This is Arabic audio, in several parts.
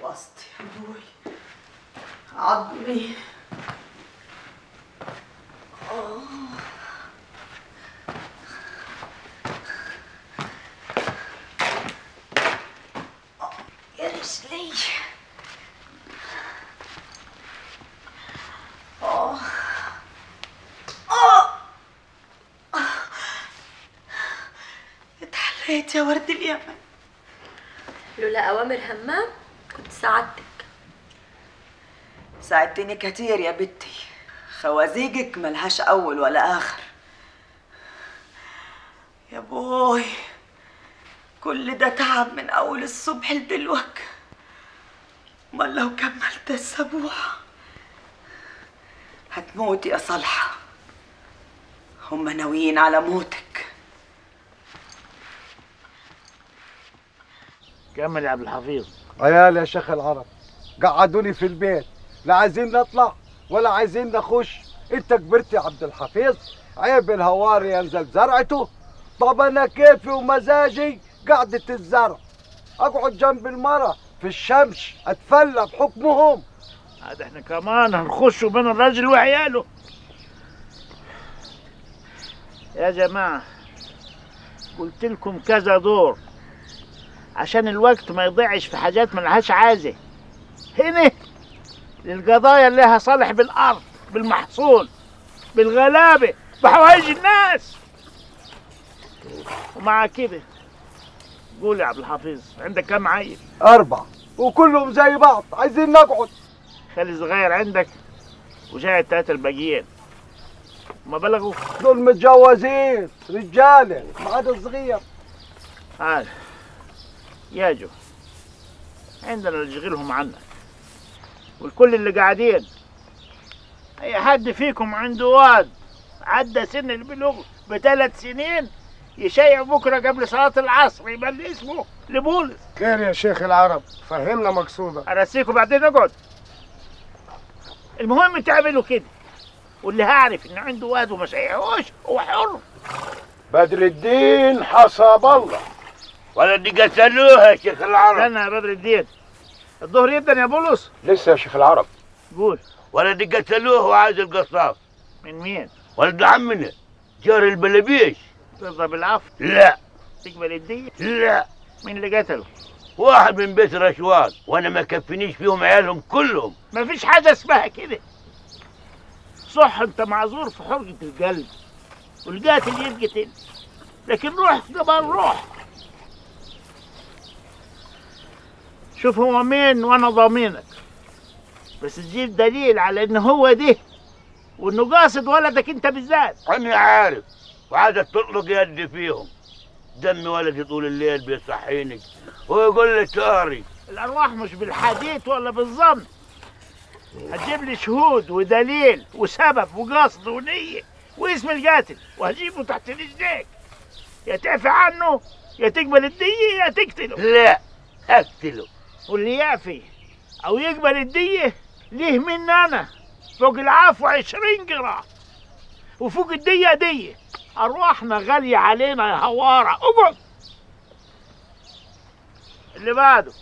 وسطي يا ابوي، عظمي. يا رجلي. اتحليت يا ورد اليمن. لولا أوامر همام كنت ساعدتك. ساعدتني كتير يا بنتي، خوازيقك ملهاش أول ولا آخر. يا بوي كل ده تعب من أول الصبح لدلوك، امال لو كملت السبوع هتموتي يا صالحة. هم ناويين على موتك. كمل يا عبد الحفيظ. عيال يا شيخ العرب قعدوني في البيت، لا عايزين نطلع ولا عايزين نخش. انت كبرت يا عبد الحفيظ، عيب الهواري ينزل زرعته. طب انا كيفي ومزاجي قعدة الزرع، اقعد جنب المرة في الشمس اتفلى بحكمهم. عاد احنا كمان هنخشوا بين الراجل وعياله. يا جماعة قلت لكم كذا دور عشان الوقت ما يضيعش في حاجات ملهاش عازة. هنا للقضايا اللي لها صالح بالأرض، بالمحصول، بالغلابة، بحوايج الناس. ومع كده قول يا عبد الحفيظ، عندك كم عيل؟ 4 وكلهم زي بعض، عايزين نقعد. خلي صغير عندك وجاي التلاتة الباقيين. ما بلغوا؟ دول متجوزين رجالة ما عدا صغير. عارف ياجوا عندنا نشغلهم عنك، والكل اللي قاعدين اي حد فيكم عنده واد عدى سن البلوغ ب3 سنين يشيع بكره قبل صلاه العصر يبقى اسمه لبولس. خير يا شيخ العرب، فهمنا مقصودك. ارسيكم بعدين اقعد. المهم تعملوا كده، واللي هعرف انه عنده واد وما شيعوش هو حر. بدر الدين حسب الله. ولدي قتلوها يا شيخ العرب. استنى يا بدر الدين، الظهر يبدا يا بولس. لسه يا شيخ العرب. قول. ولدي قتلوه وعايز القصاص. من مين؟ ولد عمنا جار البلبيش. ترضى بالعفو؟ لا. تقبل الدية؟ لا. مين اللي قتله؟ واحد من بيت رشوان، وانا ما كفنيش فيهم عيالهم كلهم. ما فيش حاجه اسمها كده. صح انت معذور في حرقه القلب والقاتل يتقتل، لكن روح قبل روح. شوف هو مين وانا ضامنك، بس تجيب دليل على ان هو ده وانه قاصد ولدك انت بالذات. انا عارف وعايزك تطلق يدي فيهم. دم ولدي طول الليل بيصحيني ويقول لي طاري. الارواح مش بالحديث ولا بالظن، هتجيب لي شهود ودليل وسبب وقصد ونيه واسم القاتل وهجيبه تحت رجليك. يا تعفي عنه يا تقبل الدية يا تقتله. لا اقتله. واللي يعفي او يقبل الدية ليه مني انا فوق العفو 20 قرا، وفوق الدية دية. ارواحنا غالية علينا يا هوارة. اقعد. اللي بعده.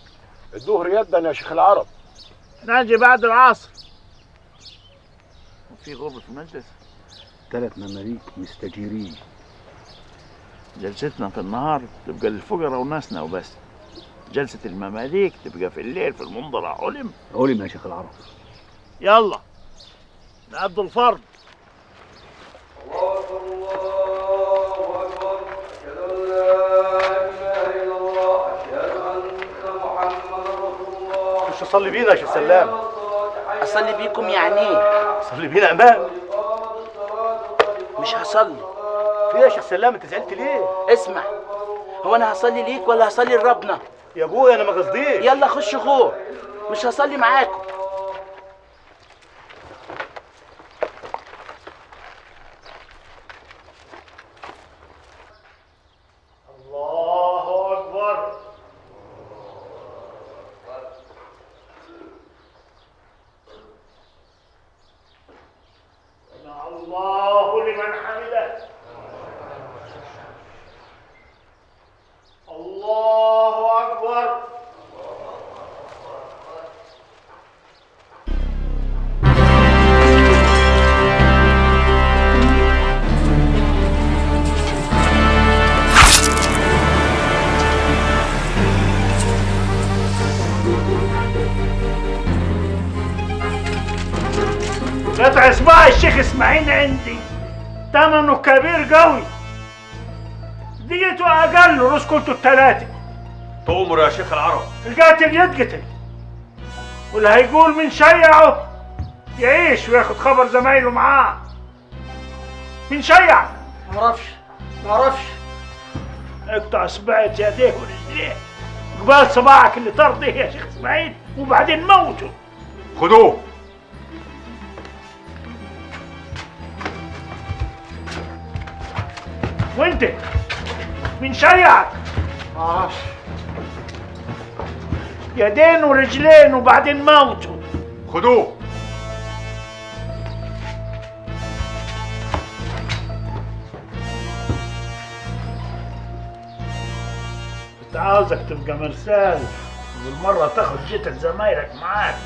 الظهر يدا يا شيخ العرب. ناجي بعد العصر. وفي غرفة في المجلس 3 مماليك مستجيرين. جلستنا في النهار تبقى للفقراء وناسنا وبس، جلسة المماليك تبقى في الليل في المنظرة. علم؟ علم يا شيخ العرب. يلا نأدوا الفرض. الله أكبر، أشهد أن لا إله إلا الله، أشهد أن محمدا رسول الله. مش تصلي بينا يا شيخ سلام؟ أصلي بيكم يعني إيه؟ صلي بينا امام. مش هصلي. في يا شيخ سلام انت زعلت ليه؟ اسمع، هو أنا هصلي ليك ولا هصلي لربنا؟ يا ابويا انا ما قصديش. يلا خش جوه، مش هصلي معاكم. الله أكبر. سمع الله لمن حمده. الله أكبر. قطع صباع الشيخ اسماعيل عندي ثمنه كبير قوي، ديته اقل رسكلته الثلاثه. تؤمر يا شيخ العرب. القاتل يتقتل، واللي هيقول من شيعه يعيش وياخد خبر زمايله معاه. من شيع معرفش. اقطع صباعة يديه ورجليه قبال صباعك اللي طرده يا شيخ اسماعيل، وبعدين موته. خدوه. وانت من شيعك؟ معرفش. يدين ورجلين وبعدين موته. خدوه. كنت عاوزك تبقى مرسال والمرة تاخد جيت زمايلك معاك،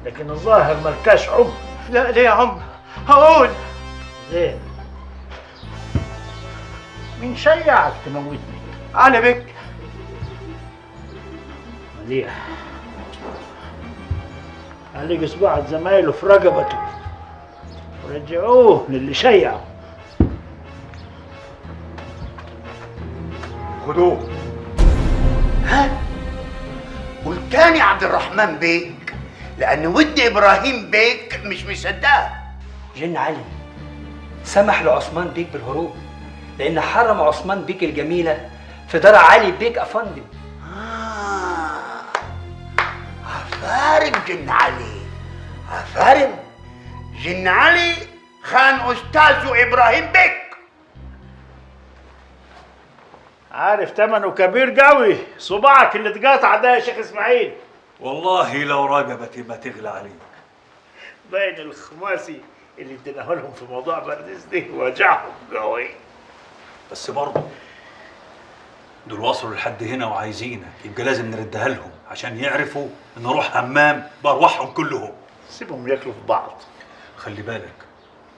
لكن الظاهر ملكاش عمر. لا ليه يا عم؟ هقول. زين، مين شيعك تموتني؟ علي بك. مليح. عليك صباعة زمايله في رقبته ورجعوه للي شيعه. خدوه. والتاني عبد الرحمن بيك، لأن ود إبراهيم بيك مش مصدقها. جن علي سمح لعثمان بيك بالهروب لأن حرم عثمان بيك الجميلة في دار علي بيك أفندم. عفارم جن علي، عفارم. جن علي خان أستاذه إبراهيم بيك. عارف تمنه كبير قوي صباعك اللي اتقاطع ده يا شيخ اسماعيل. والله لو رقبتي ما تغلى عليك. باين الخماسي اللي اديناه لهم في موضوع برديس دي وجعهم قوي. بس برضه دول وصلوا لحد هنا وعايزينك، يبقى لازم نردها لهم عشان يعرفوا ان روح همام بارواحهم كلهم. سيبهم ياكلوا في بعض. خلي بالك،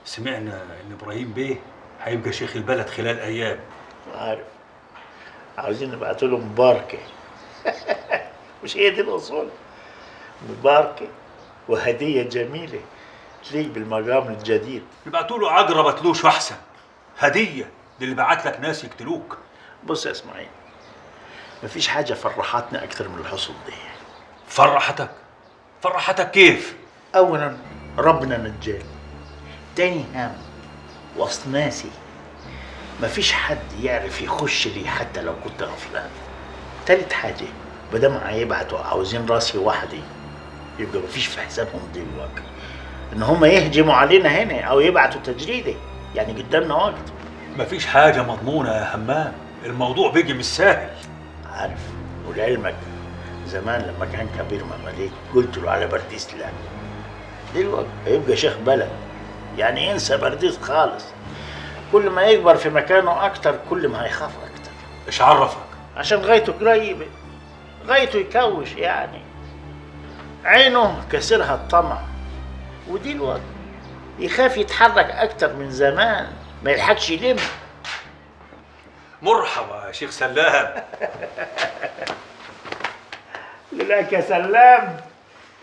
سمعنا ان ابراهيم بيه هيبقى شيخ البلد خلال ايام. عارف، عاوزين نبعتوا له مباركه. مش هي دي الاصول؟ مباركه وهديه جميله تليق بالمقام الجديد. يبعتوا له عقربة تلوش احسن، هديه للي بعت لك ناس يقتلوك. بص يا اسماعيل، مفيش حاجه فرحتنا اكتر من الحصول دي. فرحتك؟ فرحتك كيف؟ اولا ربنا نجاني، تاني هم وسط ناسي مفيش حد يعرف يخش لي حتى لو كنت غفلان. تالت حاجه مادام هيبعتوا عاوزين راسي وحدي، يبقى مفيش في حسابهم دلوقتي ان هم يهجموا علينا هنا او يبعتوا تجريده، يعني قدامنا وقت. مفيش حاجه مضمونه يا همام، الموضوع بيجي مش سهل. عارف، ولعلمك زمان لما كان كبير مماليك قلت له على برديس لا، دلوقتي هيبقى شيخ بلد، يعني انسى برديس خالص. كل ما يكبر في مكانه اكتر كل ما هيخاف اكتر. ايش عرفك؟ عشان غايته قريبه، غايته يكوش، يعني عينه كسرها الطمع، ودلوقتي يخاف يتحرك اكتر من زمان، ما يلحقش يلم. مرحبا يا شيخ سلام. لك يا سلام،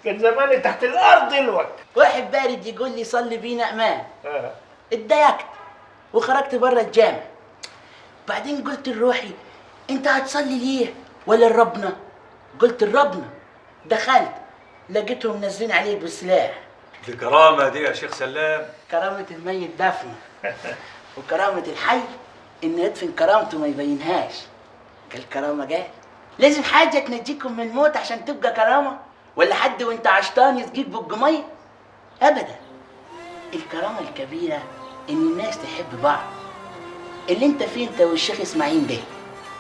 كان زماني تحت الارض دلوقتي. واحد بارد يقول لي صلي بينا امان، اتضايقت وخرجت بره الجامع. بعدين قلت لروحي انت هتصلي ليه ولا لربنا؟ قلت لربنا. دخلت لقيتهم نازلين عليك بالسلاح. دي كرامه دي يا شيخ سلام. كرامة الميت دفنه، وكرامة الحي إن يدفن كرامته ما يبينهاش. قال كرامة جاي، لازم حاجة تنجيكم من الموت عشان تبقى كرامة؟ ولا حد وانت عشتان يسقيك بالجمية؟ أبدا. الكرامة الكبيرة إن الناس تحب بعض. اللي انت فيه انت والشيخ اسماعيل ده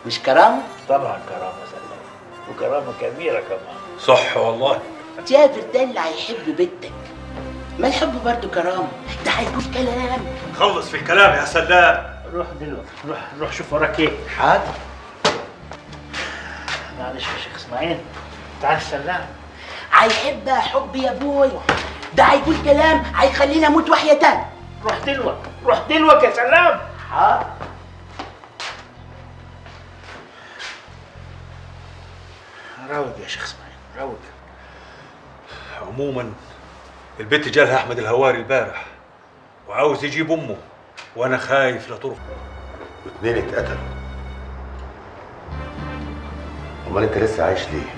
مش كرامة؟ طبعا كرامة سلام، وكرامة كبيرة كمان. صح والله. جابر ده اللي هيحب بنتك، ما الحب برضه كرامة، ده هيكون كلام. خلص في الكلام يا سلام. روح دلوقتي، روح شوف وراك ايه. حاضر. معلش يا شيخ اسماعيل، تعال سلام. هيحبها حب يا ابوي، ده هيقول كلام هيخليني اموت وحياة تاني. روح دلوقتي، روح دلوقتي يا سلام. حاضر. روق يا شيخ اسماعيل، روق. عموما البت جالها احمد الهواري البارح وعاوز يجيب امه، وانا خايف لا ترفض. واتنين اتقتلوا. امال انت لسه عايش ليه؟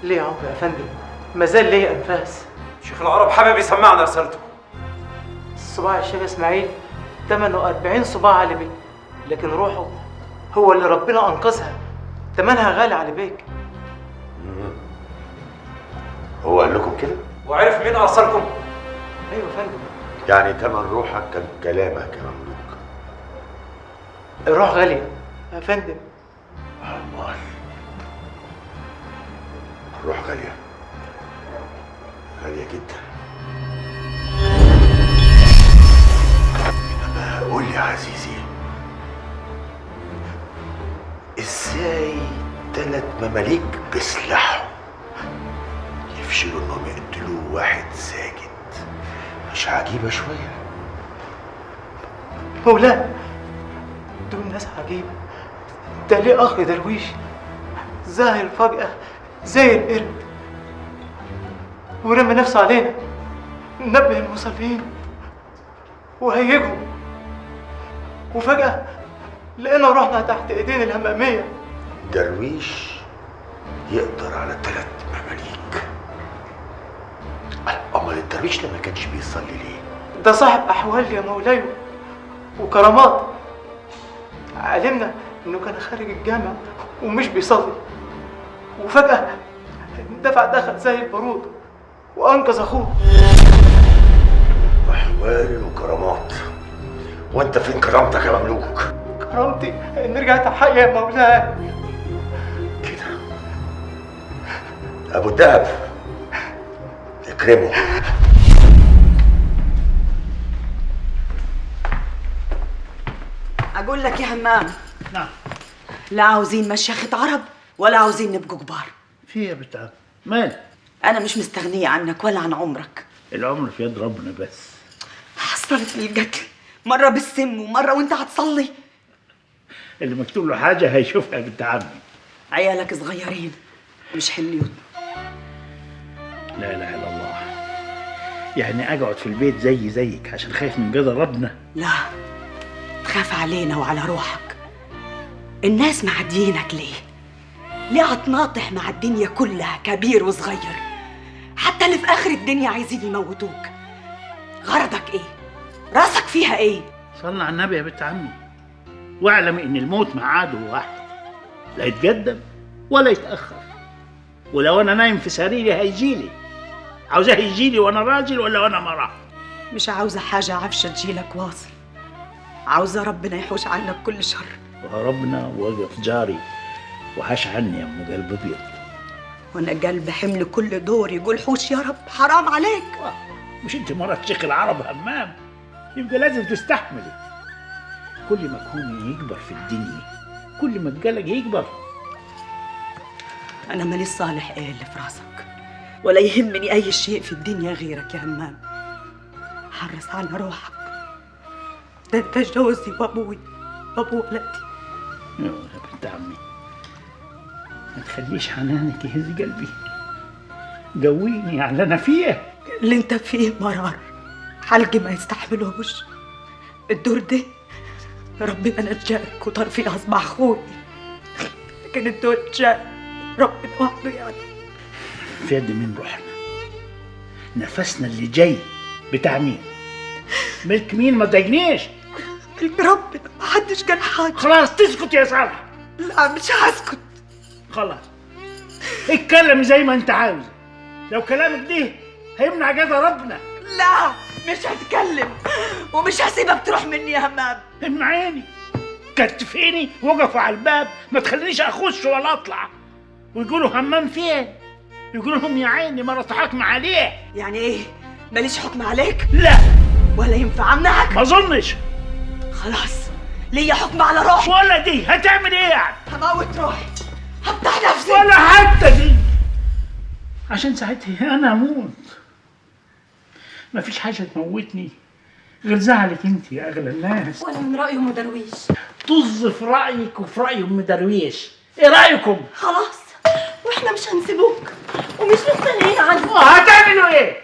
ليه يا عمرو يا فندم؟ ما زال ليا انفاس. شيخ العرب حابب يسمعنا رسالته. صباع الشيخ اسماعيل ثمنه 40 صباع علي بيه، لكن روحه هو اللي ربنا انقذها، ثمنها غالي علي بيك. هو قال لكم كده؟ وعرف مين ارسلكم؟ ايوه يا فندم. يعني تمن روحك كان كلامك يا مملوك. الروح غالية يا فندم. امال الروح غالية، غالية جدا. انما قول لي يا عزيزي، ازاي 3 مماليك بسلاحهم يفشلوا انهم يقتلوا واحد ساجد؟ مش عجيبة شوية؟ مولاي دول ناس عجيبة. ده ليه اخ درويش ظاهر فجأة زي القرد ورمى نفسه علينا، نبه المصلين وهيجهم، وفجأة لقينا روحنا تحت ايدين الهمامية. درويش يقدر على 3 مماليك؟ امال الدرويش لما كانش بيصلي ليه؟ ده صاحب احوال يا مولاي وكرامات. علمنا انه كان خارج الجامع ومش بيصلي، وفجأة دخل زي البارود وانقذ اخوه. احوال وكرامات، وانت فين كرامتك يا مملوك؟ كرامتي ان رجعت حي يا مولاي. كده ابو الدهب اكرمه. اقول لك يا همام. نعم. لا عاوزين مشيخة عرب ولا عاوزين نبقوا كبار. في إيه يا بنت عم؟ مال؟ انا مش مستغنيه عنك ولا عن عمرك. العمر في يد ربنا بس. حصلت لي القتل مره بالسم ومره وانت هتصلي. اللي مكتوب له حاجه هيشوفها يا بنت عمي. عيالك صغيرين مش حليون. لا اله الا الله. يعني اقعد في البيت زيك عشان خايف من قدر ربنا؟ لا، تخاف علينا وعلى روحك. الناس معديينك ليه؟ ليه هتناطح مع الدنيا كلها كبير وصغير؟ حتى اللي في اخر الدنيا عايزين يموتوك. غرضك ايه؟ راسك فيها ايه؟ صلى على النبي يا بنت عمي، واعلم ان الموت ميعاده واحد، لا يتقدم ولا يتاخر. ولو انا نايم في سريري هيجيلي. عاوزاه يجيلي وانا راجل ولا وانا مرأة؟ مش عاوزه حاجه عفشه تجيلك واصل. عاوزه ربنا يحوش عنك كل شر. وربنا وقف جاري وحاش عني يا ام قلب ابيض. وانا قلب حمل كل دور يقول حوش يا رب. حرام عليك. مش انت مرات شيخ العرب همام؟ يبقى لازم تستحملي. كل ما كوني يكبر في الدنيا كل ما القلق يكبر. انا ماليش صالح ايه اللي في راسك، ولا يهمني اي شيء في الدنيا غيرك يا همام. حرص على روحك. ده انت جوزي وابوي وابو ولدي. يا بنت عمي ما تخليش حنانك يهز قلبي. قويني على انا فيه. اللي انت فيه مرار حلقي ما يستحملوش. الدور ده ربنا نجاك وطار فيه اصبع اخوي، لكن الدور جاي ربنا وحده يعني. في يد مين روحنا؟ نفسنا اللي جاي بتاع مين؟ ملك مين؟ ما تضايقنيش. ملك ربنا، ما حدش قال حاجه. خلاص تسكت يا صالح. لا مش هسكت. خلاص اتكلم زي ما انت عاوز. لو كلامك ده هيمنع قدر ربنا. لا مش هتكلم ومش هسيبك تروح مني يا همام. امنعيني، كتفيني، وقفوا على الباب، ما تخلينيش اخش ولا اطلع. ويقولوا همام فين؟ يقولوا لهم يا عيني مرة حكم عليه. يعني ايه؟ ماليش حكم عليك؟ لا. ولا ينفع امنعك؟ ما اظنش. خلاص ليا حكم على روحي. ولا دي هتعمل ايه يعني؟ هموت روحي، هفتح نفسي. ولا حتى دي، عشان ساعتها انا اموت. مفيش حاجه تموتني غير زعلك انت يا اغلى الناس. ولا من رأي ام درويش. طز في رايك وفي راي ام درويش. ايه رايكم؟ خلاص واحنا مش هنسيبوك ومش مستنيين عنك. هتعملوا ايه؟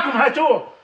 معاكم هاتوه